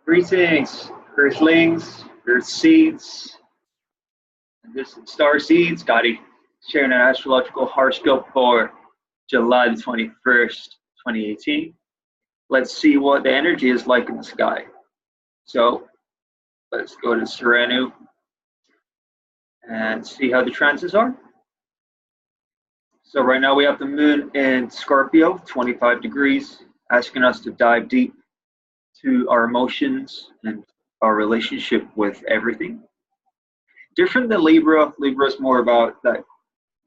Greetings, Earthlings, Earth Seeds, and this is Starseed, Scotty, sharing an astrological horoscope for July the 21st, 2018. Let's see what the energy is like in the sky. So let's go to Serenu and see how the transits are. So right now we have the moon in Scorpio, 25 degrees, asking us to dive deep to our emotions and our relationship with everything. Different than Libra. Libra is more about that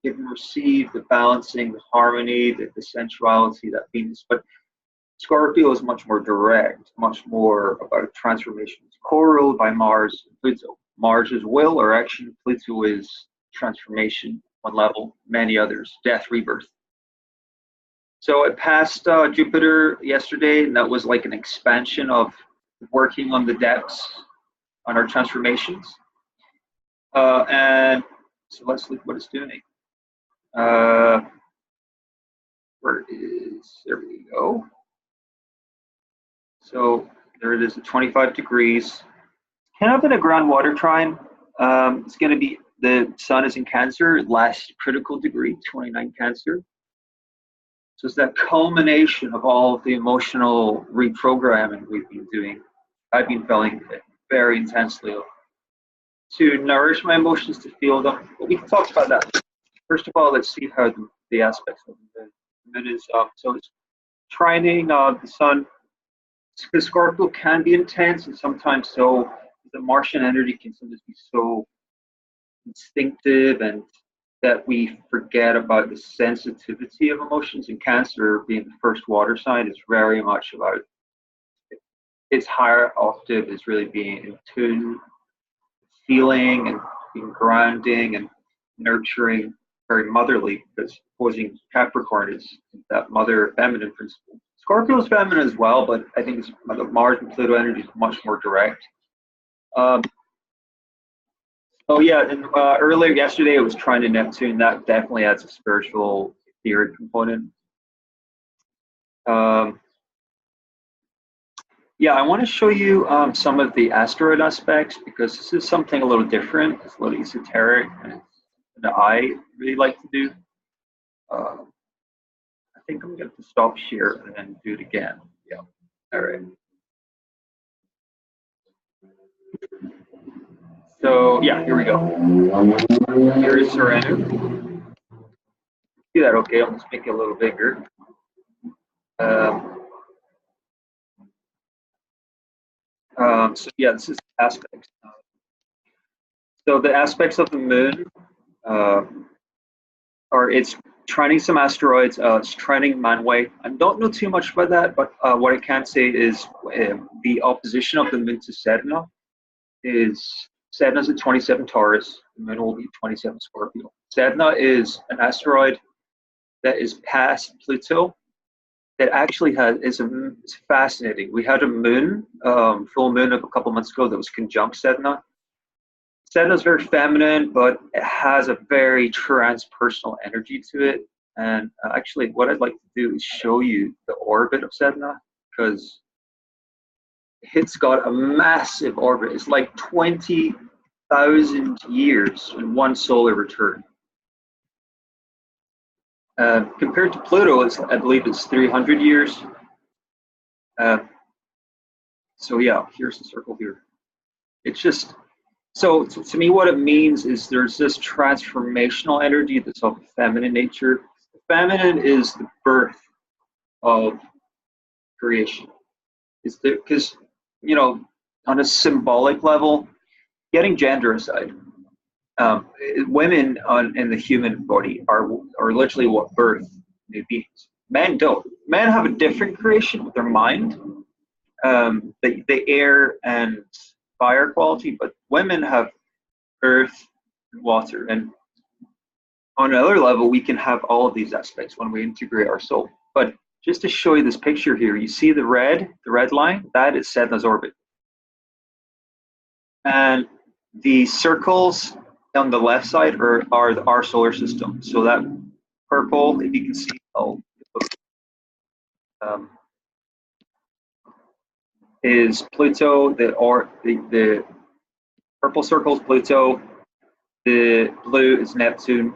give and receive, the balancing, the harmony, the sensuality, that Venus. But Scorpio is much more direct, much more about transformation. It's co-ruled by Mars and Pluto. Mars is will or action. Pluto is transformation, one level, many others, death, rebirth. So it passed Jupiter yesterday, and that was like an expansion of working on the depths, on our transformations. And so let's look what it's doing. There we go. So there it is at 25 degrees. Kind of in a ground water trine. It's going to be, the sun is in Cancer, last critical degree, 29 Cancer. So it's that culmination of all of the emotional reprogramming we've been doing. I've been feeling it very intensely to nourish my emotions, to feel them. But we can talk about that. First of all, let's see how the aspects of the moon is. So it's trining the sun. The Scorpio can be intense, and sometimes so. The Martian energy can sometimes be so instinctive, and that we forget about the sensitivity of emotions. And Cancer, being the first water sign, is very much about its higher octave is really being in tune, feeling and being grounding and nurturing, very motherly, because opposing Capricorn is that mother feminine principle. Scorpio is feminine as well, but I think the Mars and Pluto energy is much more direct. Oh yeah, and earlier yesterday it was trying to Neptune. That definitely adds a spiritual, etheric component. Yeah, I want to show you some of the asteroid aspects, because this is something a little different. It's a little esoteric, and that I really like to do. I think I'm going to stop here and then do it again. Yeah, all right. So yeah, here we go. Here is Serenu. See that? Okay, I'll just make it a little bigger. So yeah, this is aspects. So the aspects of the moon are it's trining some asteroids. It's trining Manway. I don't know too much about that, but what I can say is the opposition of the moon to Sedna is Sedna's at 27 Taurus. The moon will be 27 Scorpio. Sedna is an asteroid that is past Pluto. It actually it's fascinating. We had a moon, full moon of a couple months ago that was conjunct Sedna. Sedna is very feminine, but it has a very transpersonal energy to it. And actually, what I'd like to do is show you the orbit of Sedna, because it's got a massive orbit. It's like 20,000 years in one solar return. Compared to Pluto, I believe it's 300 years. So yeah, here's the circle here. It's just, so to me what it means is there's this transformational energy that's of feminine nature. The feminine is the birth of creation. It's because, you know, on a symbolic level, getting gender aside, women in the human body are literally what birth may be. Men don't. Men have a different creation with their mind, the air and fire quality, but women have earth and water. And on another level, we can have all of these aspects when we integrate our soul. But just to show you this picture here, you see the red line? That is Sedna's orbit. And the circles on the left side are our solar system. So that purple, if you can see, is Pluto. The purple circle is Pluto. The blue is Neptune.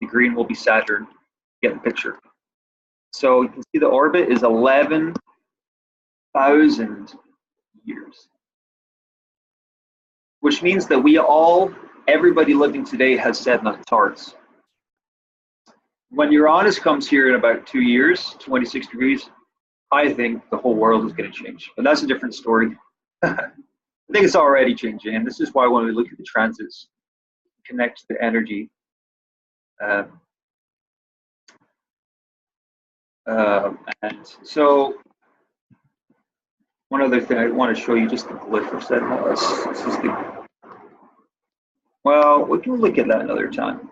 The green will be Saturn. Get the picture. So you can see the orbit is 11,000 years, which means that everybody living today has Sedna Taurus. When Uranus comes here in about 2 years, 26 degrees, I think the whole world is going to change. But that's a different story. I think it's already changing, and this is why when we look at the transits, connect to the energy. And so, one other thing I want to show you, just the glyph of Sedna. Well, we can look at that another time.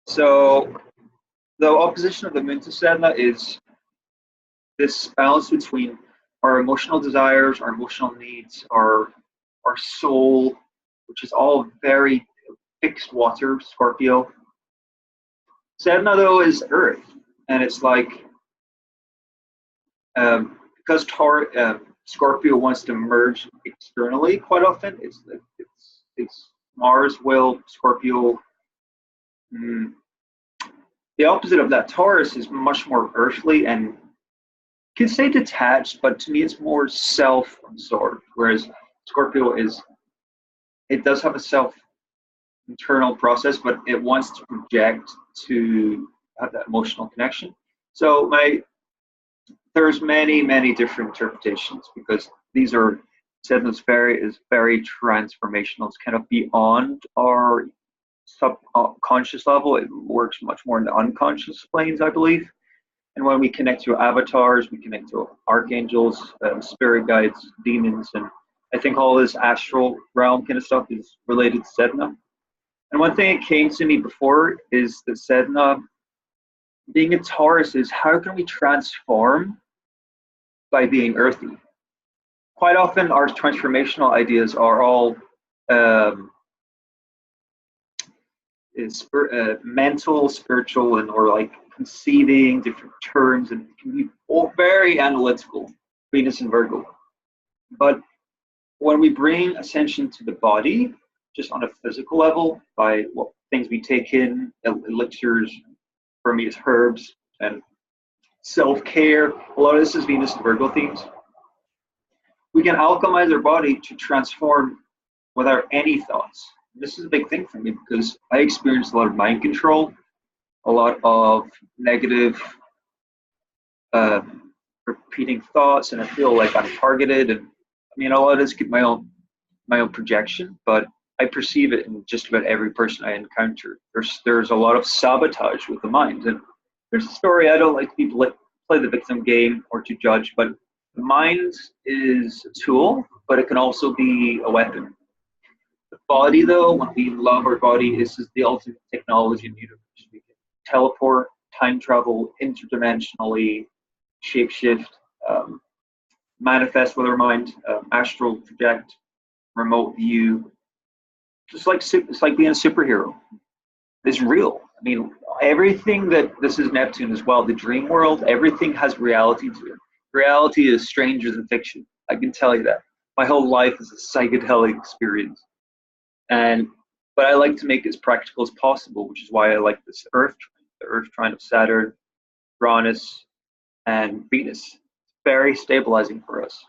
So, the opposition of the moon to Sedna is this balance between our emotional desires, our emotional needs, our soul, which is all very fixed water, Scorpio. Sedna, though, is Earth, and it's like because Scorpio wants to merge externally quite often. It's Mars will Scorpio. The opposite of that, Taurus, is much more earthly and you can say detached, but to me it's more self-absorbed. Whereas Scorpio it does have a internal process, but it wants to project to have that emotional connection. So there's many different interpretations because these are Sedna's is very transformational. It's kind of beyond our subconscious level. It works much more in the unconscious planes, I believe. And when we connect to avatars, we connect to archangels, spirit guides, demons, and I think all this astral realm kind of stuff is related to Sedna. And one thing that came to me before is that Sedna, being a Taurus, is how can we transform by being earthy? Quite often our transformational ideas are all mental, spiritual, and or like conceiving different terms, and it can be all very analytical, Venus and Virgo. But when we bring ascension to the body, just on a physical level, by what things we take in, elixirs, for me it's herbs, and self-care, a lot of this is Venus and Virgo themes. We can alchemize our body to transform without any thoughts. This is a big thing for me because I experienced a lot of mind control, a lot of negative repeating thoughts, and I feel like I'm targeted. And I mean, a lot of this is my own projection, but I perceive it in just about every person I encounter. There's a lot of sabotage with the mind. And there's a story, I don't like people play the victim game or to judge, but the mind is a tool, but it can also be a weapon. The body, though, when we love our body, this is the ultimate technology in the universe. We can teleport, time travel, interdimensionally, shapeshift, manifest with our mind, astral project, remote view. It's like being a superhero. It's real. I mean, everything this is Neptune as well, the dream world, everything has reality to it. Reality is stranger than fiction. I can tell you that. My whole life is a psychedelic experience. But I like to make it as practical as possible, which is why I like this the Earth trine of Saturn, Uranus, and Venus. It's very stabilizing for us.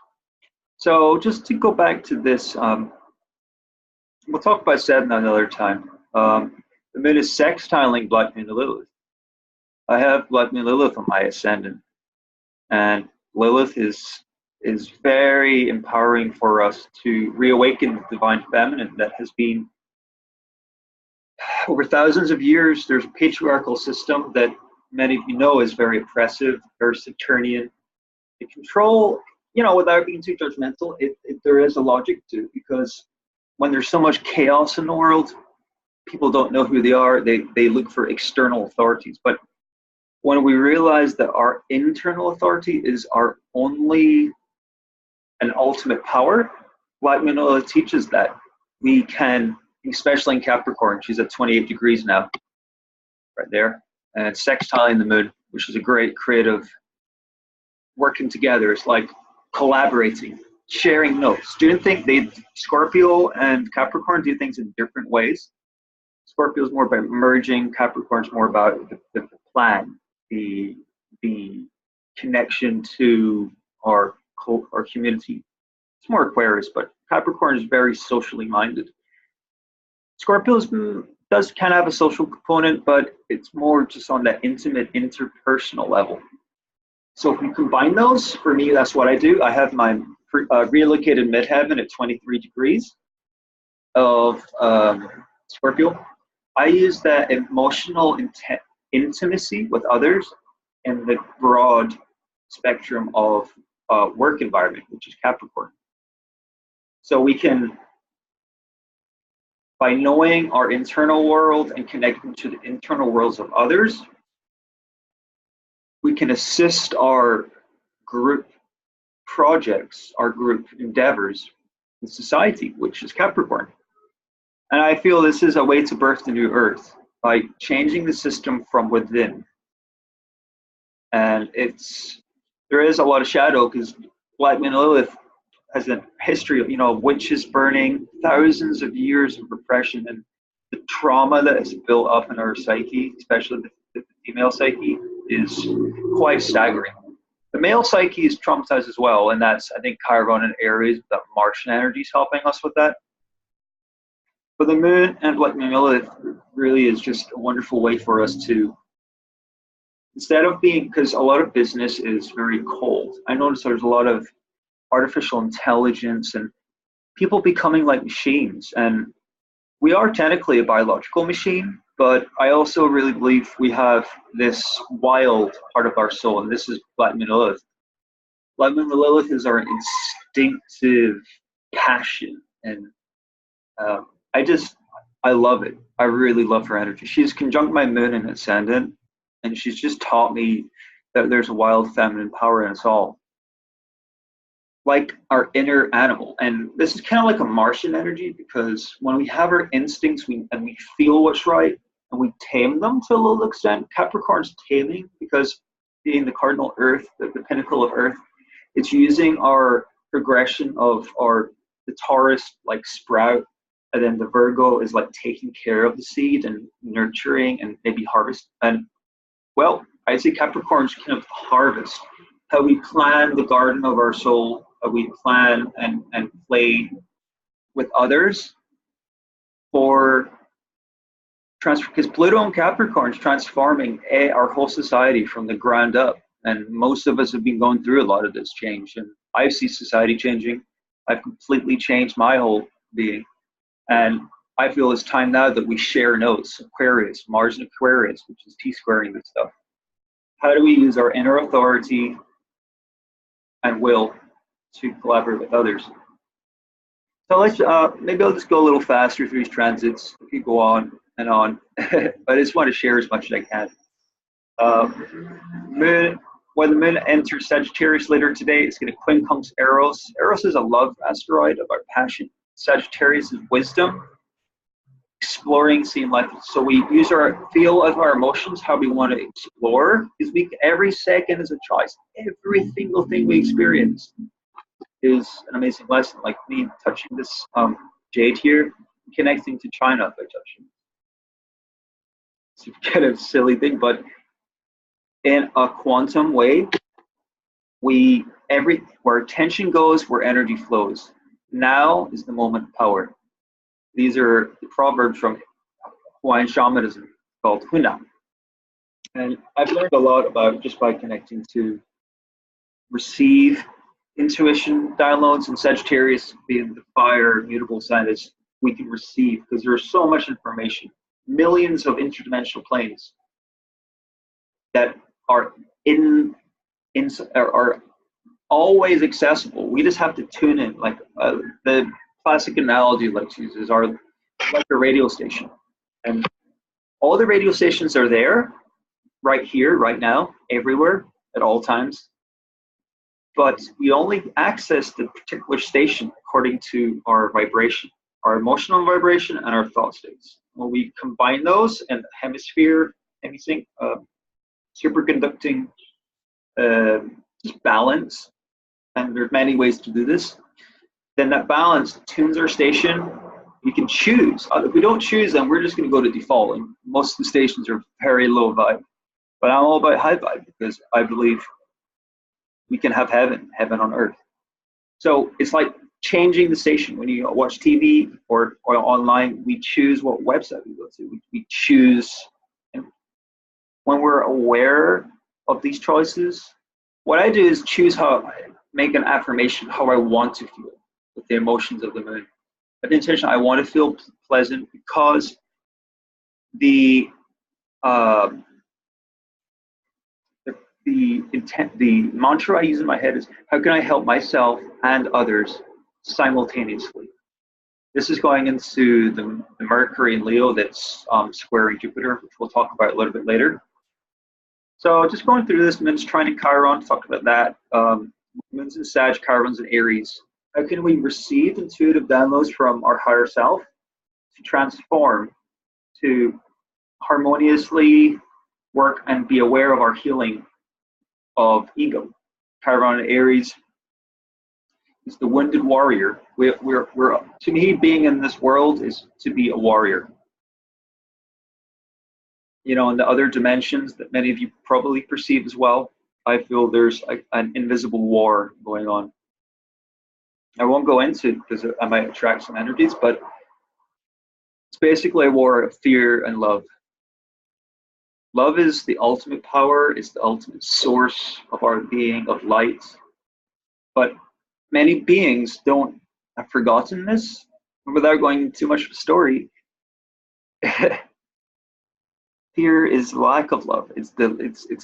So just to go back to this, we'll talk about Sedna another time. The moon is sextiling Black Moon to Lilith. I have Black Moon Lilith on my ascendant, and Lilith is very empowering for us to reawaken the divine feminine that has been over thousands of years. There's a patriarchal system that many of you know is very oppressive, very Saturnian. The control, without being too judgmental, there is a logic to it, because when there's so much chaos in the world, people don't know who they are. They look for external authorities. But when we realize that our internal authority is our only and ultimate power, Black Moon Lilith teaches that we can, especially in Capricorn, she's at 28 degrees now, right there, and it's sextiling the moon, which is a great creative working together. It's like collaborating, sharing notes. Do you think Scorpio and Capricorn do things in different ways? Scorpio is more about merging, Capricorn's more about the plan, the connection to our community. It's more Aquarius, but Capricorn is very socially minded. Scorpio does kind of have a social component, but it's more just on that intimate, interpersonal level. So if we combine those, for me, that's what I do. I have my relocated midheaven at 23 degrees of Scorpio. I use that emotional intimacy with others in the broad spectrum of work environment, which is Capricorn. So we can, by knowing our internal world and connecting to the internal worlds of others, we can assist our group projects, our group endeavors in society, which is Capricorn. And I feel this is a way to birth the new earth by changing the system from within. And there is a lot of shadow because Black Moon Lilith has a history of, witches burning, thousands of years of repression, and the trauma that is built up in our psyche, especially the female psyche, is quite staggering. The male psyche is traumatized as well, and that's, I think, Chiron and Aries, that Martian energy is helping us with that. But the moon and Black Moon Lilith really is just a wonderful way for us to, instead of being, because a lot of business is very cold. I notice there's a lot of artificial intelligence and people becoming like machines. And we are technically a biological machine, but I also really believe we have this wild part of our soul, and this is Black Moon Lilith. Black Moon Lilith is our instinctive passion, and I love it. I really love her energy. She's conjunct my moon and ascendant, and she's just taught me that there's a wild feminine power in us all, like our inner animal. And this is kind of like a Martian energy, because when we have our instincts and we feel what's right and we tame them to a little extent, Capricorn's taming, because being the cardinal earth, the pinnacle of earth, it's using our progression of the Taurus like sprout, and then the Virgo is like taking care of the seed and nurturing and maybe harvest. And well, I say Capricorn's kind of harvest, how we plan the garden of our soul, how we plan and play with others for transfer, because Pluto and Capricorn is transforming our whole society from the ground up. And most of us have been going through a lot of this change, and I see society changing. I've completely changed my whole being. And I feel it's time now that we share notes, Aquarius, Mars and Aquarius, which is T-squaring this stuff. How do we use our inner authority and will to collaborate with others? So let's, maybe I'll just go a little faster through these transits. We could go on and on, but I just want to share as much as I can. When the moon enters Sagittarius later today, it's going to quincunx Eros. Eros is a love asteroid of our passion. Sagittarius is wisdom, exploring, seeing life. So we use our feel of our emotions, how we want to explore, because every second is a choice. Every single thing we experience is an amazing lesson. Like me touching this jade here, connecting to China by touching. It's a kind of silly thing, but in a quantum way, where attention goes, where energy flows. Now is the moment of power. These are the proverbs from Hawaiian shamanism called Huna. And I've learned a lot about just by connecting to receive intuition downloads, and Sagittarius being the fire mutable sign is we can receive, because there's so much information, millions of interdimensional planes that are are always accessible. We just have to tune in. Like the classic analogy Lex uses are like a radio station, and all the radio stations are there, right here, right now, everywhere, at all times. But we only access the particular station according to our vibration, our emotional vibration, and our thought states. When we combine those and hemisphere, anything, superconducting, just balance, and there's many ways to do this, then that balance tunes our station. We can choose. If we don't choose, then we're just going to go to default. And most of the stations are very low vibe. But I'm all about high vibe because I believe we can have heaven on earth. So it's like changing the station. When you watch TV or online, we choose what website we go to. We choose. And when we're aware of these choices, what I do is choose make an affirmation, how I want to feel with the emotions of the moon. The intention, I want to feel pleasant because the intent, the mantra I use in my head is, how can I help myself and others simultaneously? This is going into the Mercury in Leo that's squaring Jupiter, which we'll talk about a little bit later. So just going through this, moon's trine Chiron, talk about that. Moon's in Sag, Chiron's in Aries. How can we receive intuitive downloads from our higher self to transform, to harmoniously work and be aware of our healing of ego? Chiron and Aries is the wounded warrior. We're to me, being in this world is to be a warrior. You know, in the other dimensions that many of you probably perceive as well, I feel there's an invisible war going on. I won't go into it because I might attract some energies, but it's basically a war of fear and love. Love is the ultimate power, it's the ultimate source of our being, of light. But many beings have forgotten this. Without going too much of a story, fear is lack of love. It's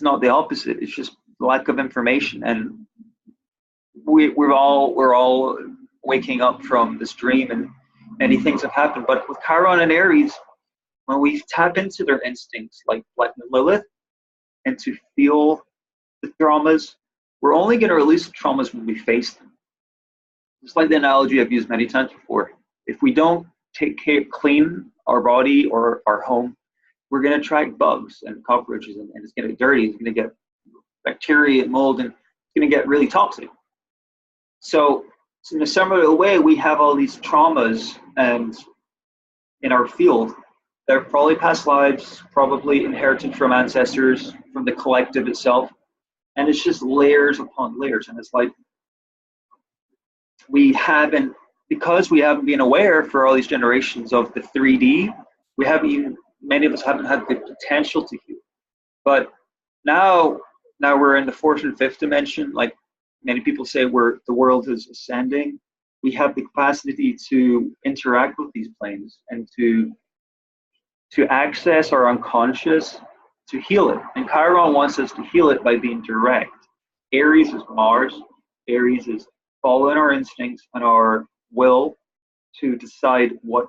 not the opposite. It's just lack of information, and we're all waking up from this dream, and many things have happened. But with Chiron and Aries, when we tap into their instincts, like Lilith, and to feel the traumas, we're only going to release the traumas when we face them. Just like the analogy I've used many times before. If we don't clean our body or our home, we're going to attract bugs and cockroaches, and it's going to get dirty. It's going to get bacteria and mold, and it's going to get really toxic. So in a similar way, we have all these traumas and in our field. They're probably past lives, probably inherited from ancestors, from the collective itself. And it's just layers upon layers. And it's like because we haven't been aware for all these generations of the 3D, many of us haven't had the potential to heal. But now we're in the fourth and fifth dimension. Like many people say, the world is ascending. We have the capacity to interact with these planes and to access our unconscious, to heal it. And Chiron wants us to heal it by being direct. Aries is Mars. Aries is following our instincts and our will to decide what,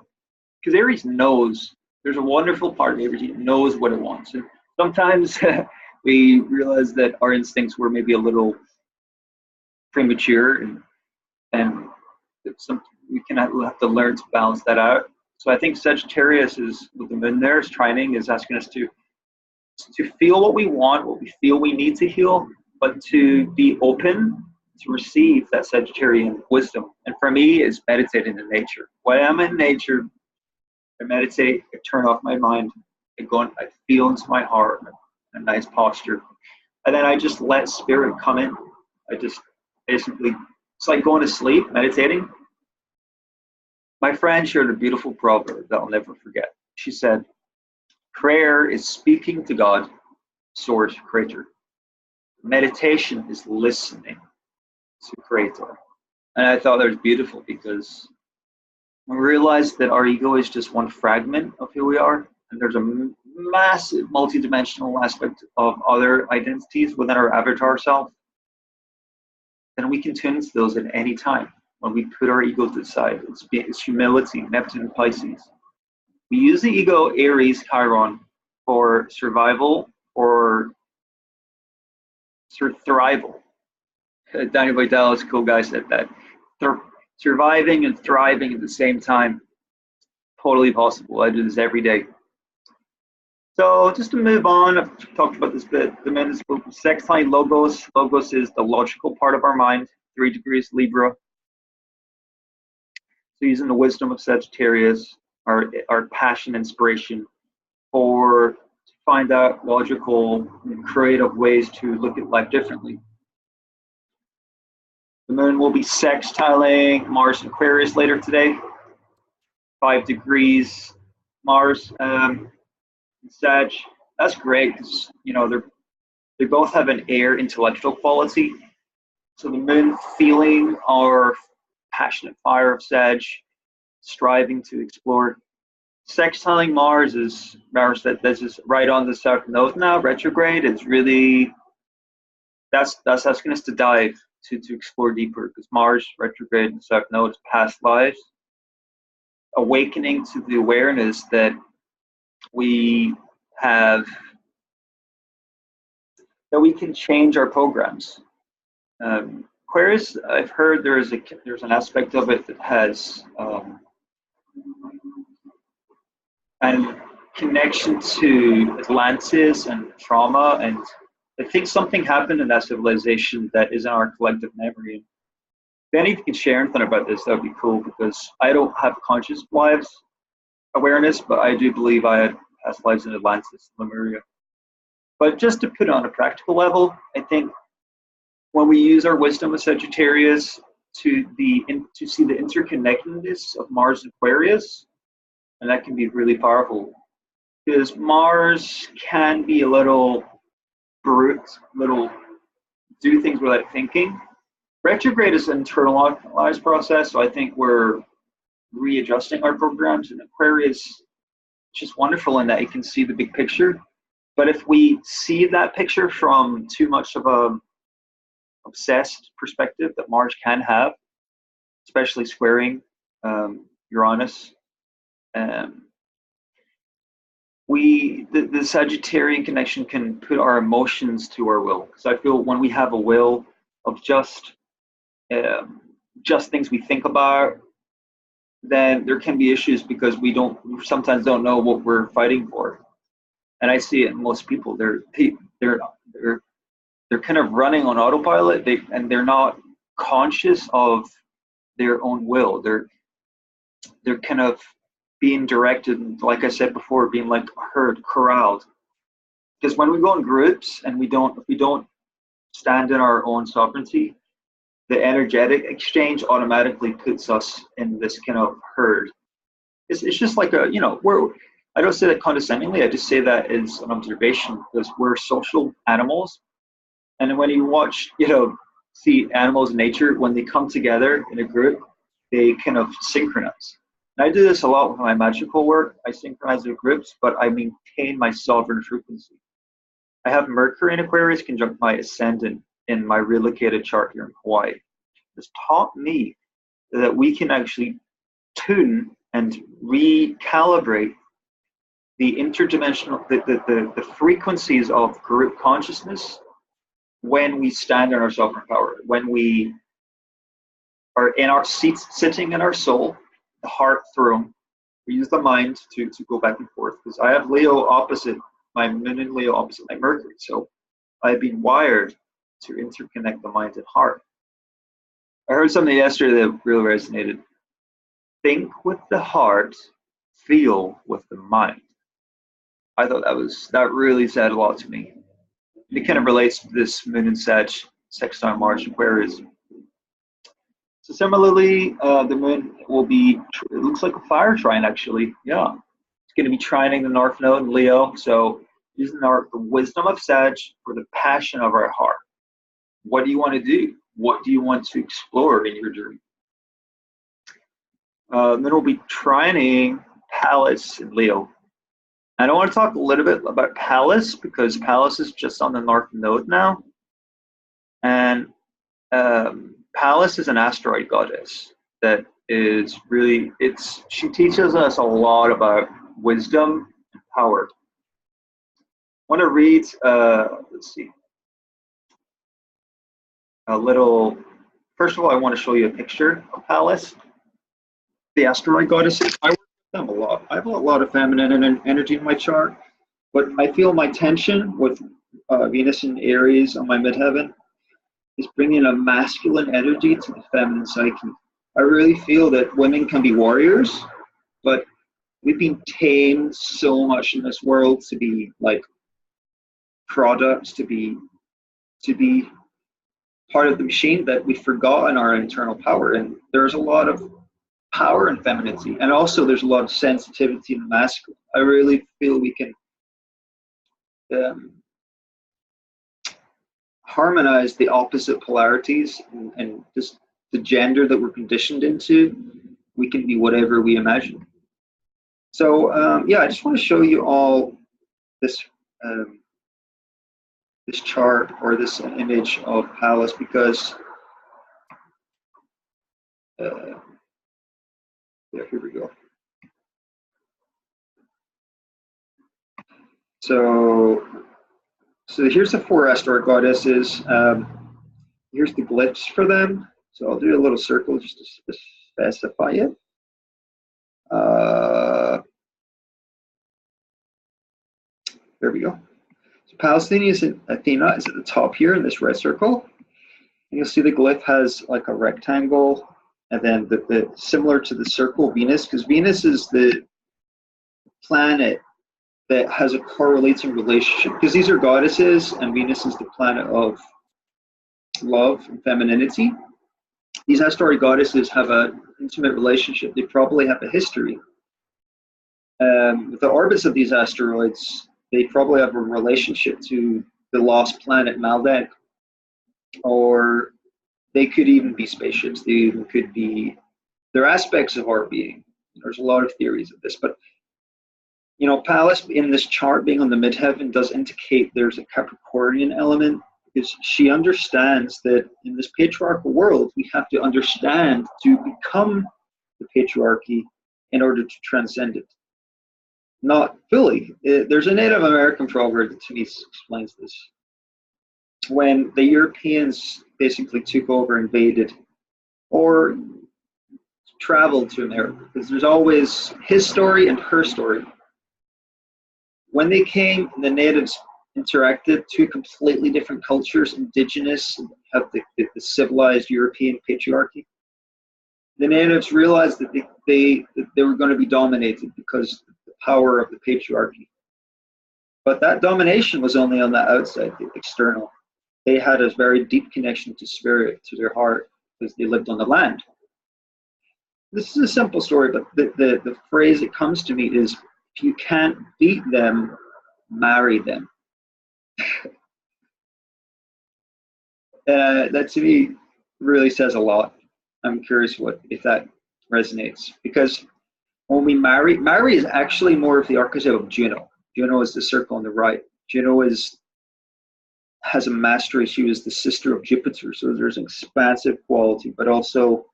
because Aries knows, there's a wonderful part of Aries, it knows what it wants. And sometimes we realize that our instincts were maybe a little premature, and we'll have to learn to balance that out. So I think Sagittarius is, with the moon there, is trining, is asking us to feel what we want, what we feel we need to heal, but to be open to receive that Sagittarian wisdom. And for me, it's meditating in nature. When I'm in nature, I meditate, I turn off my mind, I feel into my heart, a nice posture. And then I just let spirit come in. I just basically, it's like going to sleep, meditating. My friend shared a beautiful proverb that I'll never forget. She said, prayer is speaking to God, source, creator. Meditation is listening to creator. And I thought that was beautiful, because we realize that our ego is just one fragment of who we are, and there's a massive multidimensional aspect of other identities within our avatar self, then we can tune into those at any time. When we put our ego to the side, it's humility, Neptune and Pisces. We use the ego, Aries, Chiron, for survival or thrival. Danny Vidal's cool guy said that. Surviving and thriving at the same time, totally possible. I do this every day. So just to move on, I've talked about this bit. The moon is sextile Logos. Logos is the logical part of our mind. 3 degrees Libra. So using the wisdom of Sagittarius, our passion, inspiration, or to find out logical and creative ways to look at life differently. The moon will be sextiling Mars and Aquarius later today. 5 degrees Mars and Sag. That's great because they both have an air intellectual quality. So the moon feeling our passionate fire of Sag, striving to explore. Sextiling Mars is Mars this is right on the south node now, retrograde. It's really that's asking us to dive to explore deeper because Mars retrograde in the south node is past lives, awakening to the awareness that we have, that we can change our programs. Aquarius, I've heard there's an aspect of it that has and connection to Atlantis and trauma, and I think something happened in that civilization that is in our collective memory. If any of you can share anything about this, that would be cool, because I don't have conscious lives awareness, but I do believe I had past lives in Atlantis, Lemuria. But just to put it on a practical level, I think when we use our wisdom of Sagittarius to see the interconnectedness of Mars and Aquarius, and that can be really powerful, because Mars can be a little brute, do things without thinking. Retrograde is an internalized process, so I think we're readjusting our programs, and Aquarius is just wonderful in that you can see the big picture. But if we see that picture from too much of a obsessed perspective that Mars can have, especially squaring Uranus, the Sagittarian connection can put our emotions to our will. So I feel when we have a will of just things we think about, then there can be issues because we sometimes don't know what we're fighting for. And I see it in most people. They're kind of running on autopilot, and they're not conscious of their own will. They're kind of being directed, like I said before, being like herd, corralled. Because when we go in groups and if we don't stand in our own sovereignty, the energetic exchange automatically puts us in this kind of herd. It's just like I don't say that condescendingly, I just say that as an observation, because we're social animals. And when you watch, see animals in nature, when they come together in a group, they kind of synchronize. And I do this a lot with my magical work. I synchronize with groups, but I maintain my sovereign frequency. I have Mercury in Aquarius conjunct my ascendant in my relocated chart here in Hawaii. It's taught me that we can actually tune and recalibrate the interdimensional, the frequencies of group consciousness when we stand in our sovereign power, when we are in our seats, sitting in our soul, the heart throne. We use the mind to go back and forth, because I have Leo opposite, my moon in Leo opposite my Mercury. So I've been wired to interconnect the mind and heart. I heard something yesterday that really resonated. Think with the heart, feel with the mind. I thought that really said a lot to me. It kind of relates to this moon and Sag, sextile Mars and Aquarius. So similarly, the moon will be, it looks like a fire trine actually. Yeah, it's going to be trining the North Node in Leo. So using the wisdom of Sag for the passion of our heart. What do you want to do? What do you want to explore in your journey? Then we'll be trining Pallas in Leo. And I want to talk a little bit about Pallas, because Pallas is just on the North Node now. And Pallas is an asteroid goddess that is really, she teaches us a lot about wisdom and power. I want to read, let's see, a little, first of all, I want to show you a picture of Pallas, the asteroid goddesses. I work with them a lot. I have a lot of feminine energy in my chart, but I feel my tension with Venus and Aries on my midheaven. is bringing a masculine energy to the feminine psyche. I really feel that women can be warriors, but we've been tamed so much in this world to be like products, to be part of the machine, that we've forgotten our internal power. And there's a lot of power in femininity, and also there's a lot of sensitivity in the masculine. I really feel we can harmonize the opposite polarities, and just the gender that we're conditioned into. We can be whatever we imagine. So yeah, I just want to show you all this this chart, or this image of Pallas, because yeah, here we go. So here's the 4 asteroid goddesses. Here's the glyphs for them. So I'll do a little circle just to specify it. There we go. So Palestinian is Athena is at the top here in this red circle. And you'll see the glyph has like a rectangle, and then the similar to the circle, Venus, because Venus is the planet that has a correlating relationship, because these are goddesses, and Venus is the planet of love and femininity. These asteroid goddesses have an intimate relationship. They probably have a history. With the orbits of these asteroids, they probably have a relationship to the lost planet Maldek, or they could even be spaceships. They even could be, they're aspects of our being. There's a lot of theories of this, but you know, Pallas in this chart being on the midheaven does indicate there's a Capricornian element, because she understands that in this patriarchal world, we have to understand to become the patriarchy in order to transcend it. Not fully. There's a Native American proverb that to me explains this. When the Europeans basically took over, invaded, or traveled to America, because there's always his story and her story. When they came, the natives interacted, two completely different cultures, indigenous, have the civilized European patriarchy. The natives realized that they were going to be dominated because of the power of the patriarchy. But that domination was only on the outside, the external. They had a very deep connection to spirit, to their heart, because they lived on the land. This is a simple story, but the phrase that comes to me is, if you can't beat them, marry them. That to me really says a lot. I'm curious if that resonates, because when we marry is actually more of the archetype of Juno. Juno is the circle on the right. Juno has a mastery. She was the sister of Jupiter, so there's an expansive quality, but also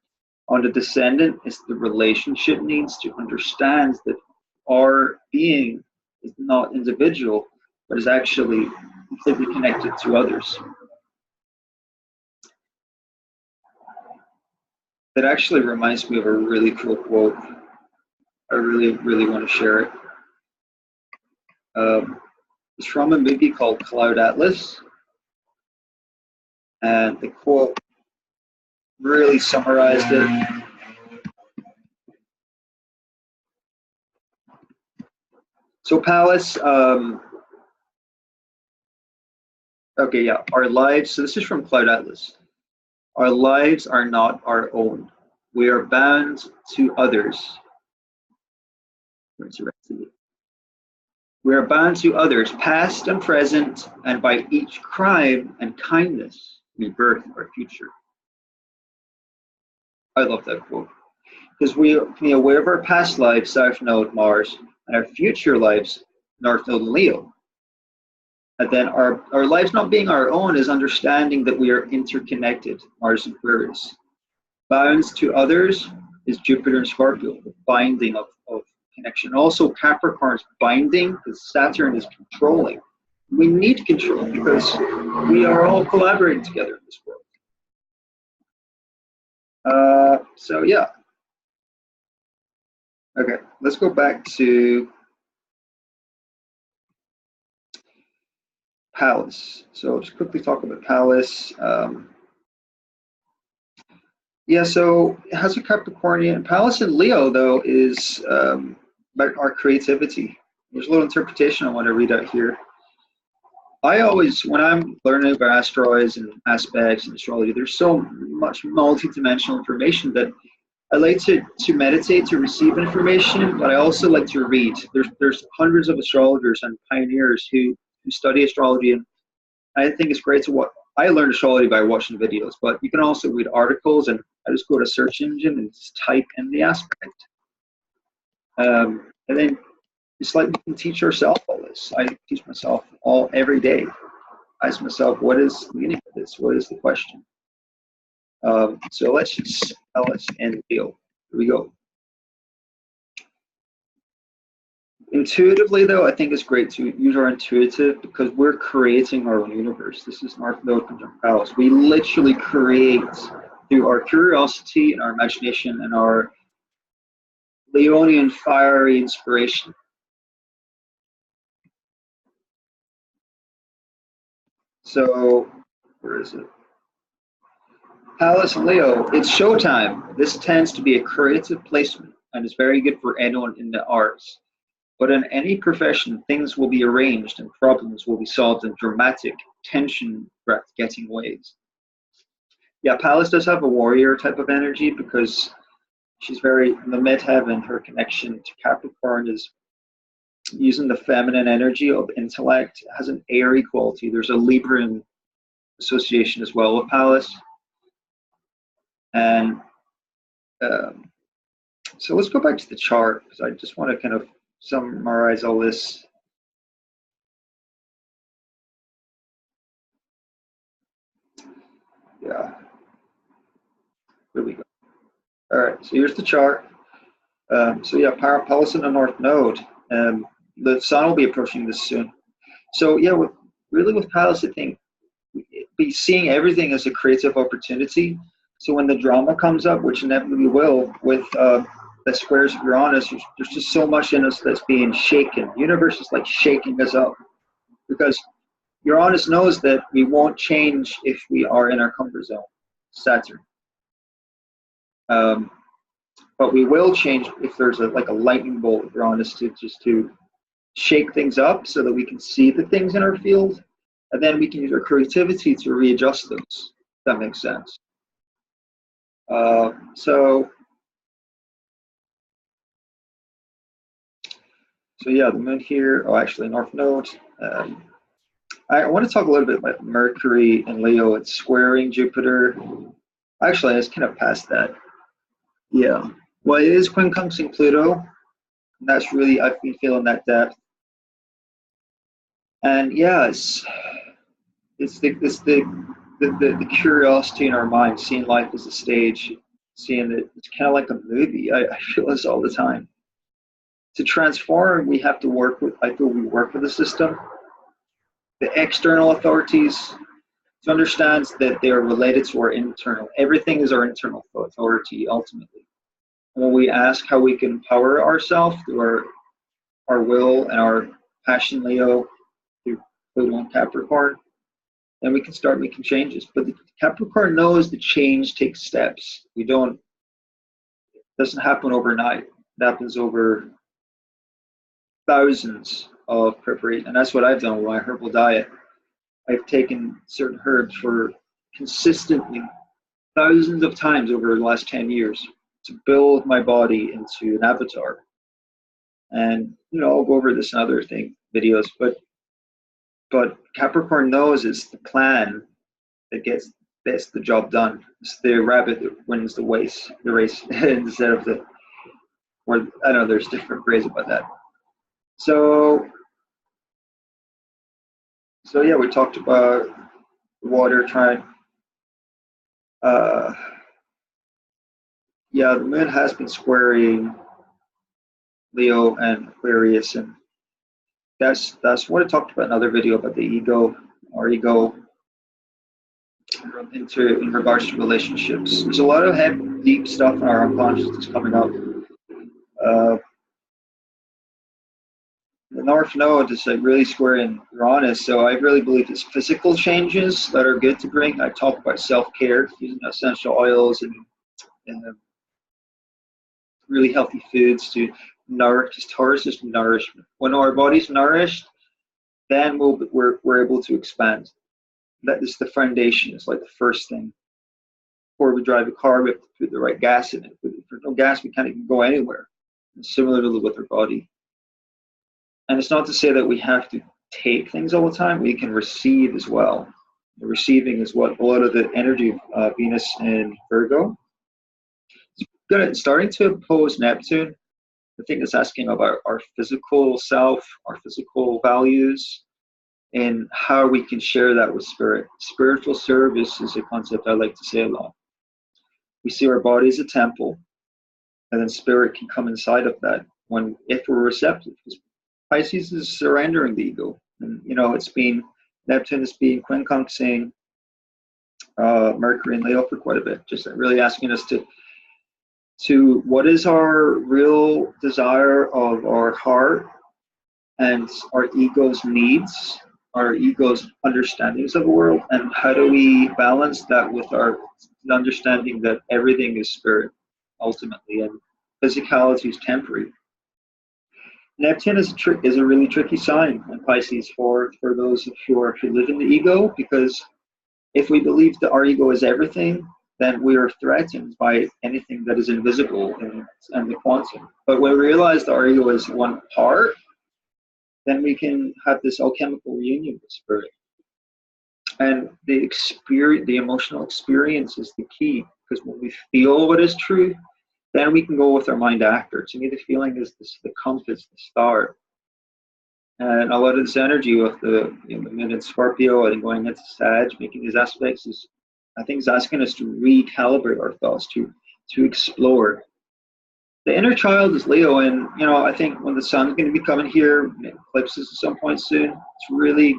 on the descendant is the relationship needs to understand that our being is not individual, but is actually completely connected to others. That actually reminds me of a really cool quote. I really, really want to share it. It's from a movie called Cloud Atlas. And the quote really summarized it. So Pallas, okay, yeah, our lives, so this is from Cloud Atlas. Our lives are not our own. We are bound to others. Where's the rest of it? We are bound to others, past and present, and by each crime and kindness, we birth our future. I love that quote. Because we can be aware of our past lives, South Node, Mars, and our future lives, North Node, Leo. And then our lives not being our own is understanding that we are interconnected, Mars and Aquarius. Bounds to others is Jupiter and Scorpio, the binding of connection. Also Capricorn's binding, because Saturn is controlling. We need control because we are all collaborating together in this world. So yeah. Okay, let's go back to Pallas. So just quickly talk about Pallas. Yeah, so it has a Capricornian. Pallas in Leo, though, is about our creativity. There's a little interpretation I want to read out here. I always, when I'm learning about asteroids and aspects and astrology, there's so much multi-dimensional information that I like to meditate to receive information, but I also like to read. There's hundreds of astrologers and pioneers who study astrology, and I think it's great to watch. I learned astrology by watching videos, but you can also read articles, and I just go to search engine and just type in the aspect. And then it's like we can teach ourselves all this. I teach myself every day. I ask myself, what is the meaning of this? What is the question? So let's end the deal. Here we go. Intuitively, though, I think it's great to use our intuitive because we're creating our own universe. This is North Node conjunct Pallas. We literally create through our curiosity and our imagination and our Leonian fiery inspiration. So, where is it? Pallas and Leo, it's showtime. This tends to be a creative placement and is very good for anyone in the arts. But in any profession, things will be arranged and problems will be solved in dramatic, tension-getting ways. Yeah, Pallas does have a warrior type of energy because she's very in the midheaven. Her connection to Capricorn is using the feminine energy of intellect. It has an airy quality. There's a Libran association as well with Pallas. And so let's go back to the chart because I just want to kind of summarize all this. Yeah, here we go. All right, so here's the chart. So yeah, Pallas in the North Node. The Sun will be approaching this soon. So yeah, with Pallas, I think be seeing everything as a creative opportunity. So when the drama comes up, which inevitably will, with the squares of Uranus, there's just so much in us that's being shaken. The universe is like shaking us up because Uranus knows that we won't change if we are in our comfort zone, Saturn. But we will change if there's like a lightning bolt of Uranus to shake things up so that we can see the things in our field, and then we can use our creativity to readjust those. If that makes sense. So yeah, the moon here. Oh, actually, North Node. I want to talk a little bit about Mercury and Leo. It's squaring Jupiter. Actually, it's kind of past that. Yeah. Well, it is quincunxing Pluto. And that's really, I've been feeling that depth. And yeah, it's the curiosity in our mind, seeing life as a stage, seeing that it's kind of like a movie. I feel this all the time. To transform, we have to work with, I feel we work with the system, the external authorities, to understand that they are related to our internal. Everything is our internal authority, ultimately. And when we ask how we can empower ourselves through our will and our passion, Leo, through Pluto and Capricorn, then we can start making changes. But the Capricorn knows the change takes steps. It doesn't happen overnight. It happens over thousands of preparation. And that's what I've done with my herbal diet. I've taken certain herbs for consistently thousands of times over the last 10 years to build my body into an avatar. And I'll go over this in other videos, but Capricorn knows it's the plan that gets the job done. It's the rabbit that wins the race instead of I know there's different phrase about that. So yeah, we talked about water trine. Yeah, the moon has been squaring Leo and Aquarius, and that's what I talked about in another video about the ego, our ego, in regards to relationships. There's a lot of deep stuff in our unconscious that's coming up. The North Node is like really squaring Uranus, so I really believe it's physical changes that are good to bring. I talk about self-care, using essential oils and really healthy foods to nourish, because Taurus is nourishment. When our body's nourished, then we're able to expand. That is the foundation. It's like the first thing. Before we drive a car, we have to put the right gas in it. If there's no gas, we can't even go anywhere. And similarly with our body. And it's not to say that we have to take things all the time. We can receive as well. The receiving is what a lot of the energy of Venus in Virgo. It's starting to oppose Neptune. I think it's asking about our physical self, our physical values, and how we can share that with spirit. Spiritual service is a concept I like to say a lot. We see our body as a temple, and then spirit can come inside of that if we're receptive. Because Pisces is surrendering the ego, and Neptune has been quincunxing Mercury and Leo for quite a bit, just really asking us to what is our real desire of our heart and our ego's needs, our ego's understandings of the world, and how do we balance that with our understanding that everything is spirit ultimately, and physicality is temporary. Neptune is a really tricky sign in Pisces for those who live in the ego, because if we believe that our ego is everything, then we are threatened by anything that is invisible and the quantum. But when we realize that our ego is one part, then we can have this alchemical reunion with spirit. And the emotional experience is the key, because when we feel what is true, then we can go with our mind after. To me, the feeling is the compass, the star. And a lot of this energy with the moon in Scorpio and going into Sag, making these aspects, I think is asking us to recalibrate our thoughts, to explore. The inner child is Leo, and I think when the sun's going to be coming here, eclipses at some point soon, it's really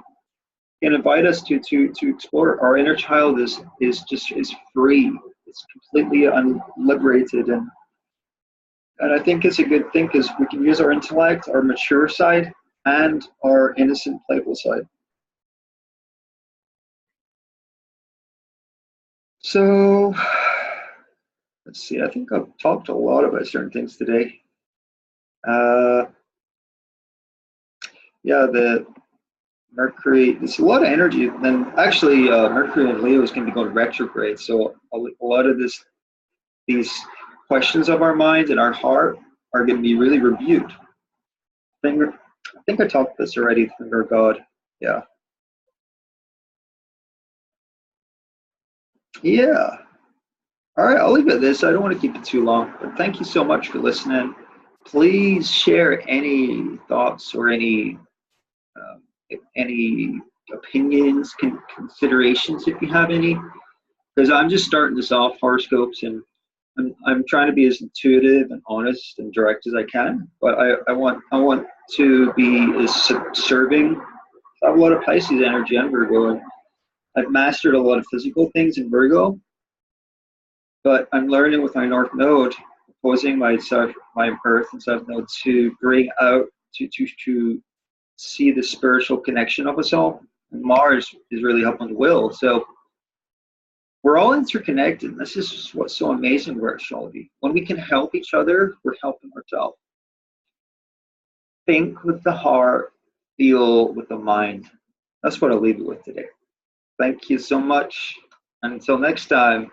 going to invite us to explore. Our inner child is free. It's completely unliberated, and I think it's a good thing, because we can use our intellect, our mature side, and our innocent, playful side. So, let's see. I think I've talked a lot about certain things today. The Mercury, there's a lot of energy. Then actually, Mercury and Leo is going to be going retrograde. So a lot of these questions of our mind and our heart are going to be really reviewed. I think I talked this already, Finger God. Yeah. Yeah. All right, I'll leave it at this. I don't want to keep it too long, but thank you so much for listening. Please share any thoughts or any opinions, considerations if you have any, because I'm just starting this off, horoscopes, and I'm trying to be as intuitive and honest and direct as I can, but I want to be as serving. I have a lot of Pisces energy on Virgo, and I've mastered a lot of physical things in Virgo, but I'm learning with my North Node, opposing my Earth and South Node, to bring out to see the spiritual connection of us all. And Mars is really helping the will. So we're all interconnected. This is what's so amazing about astrology. When we can help each other, we're helping ourselves. Think with the heart, feel with the mind. That's what I'll leave it with today. Thank you so much. And until next time.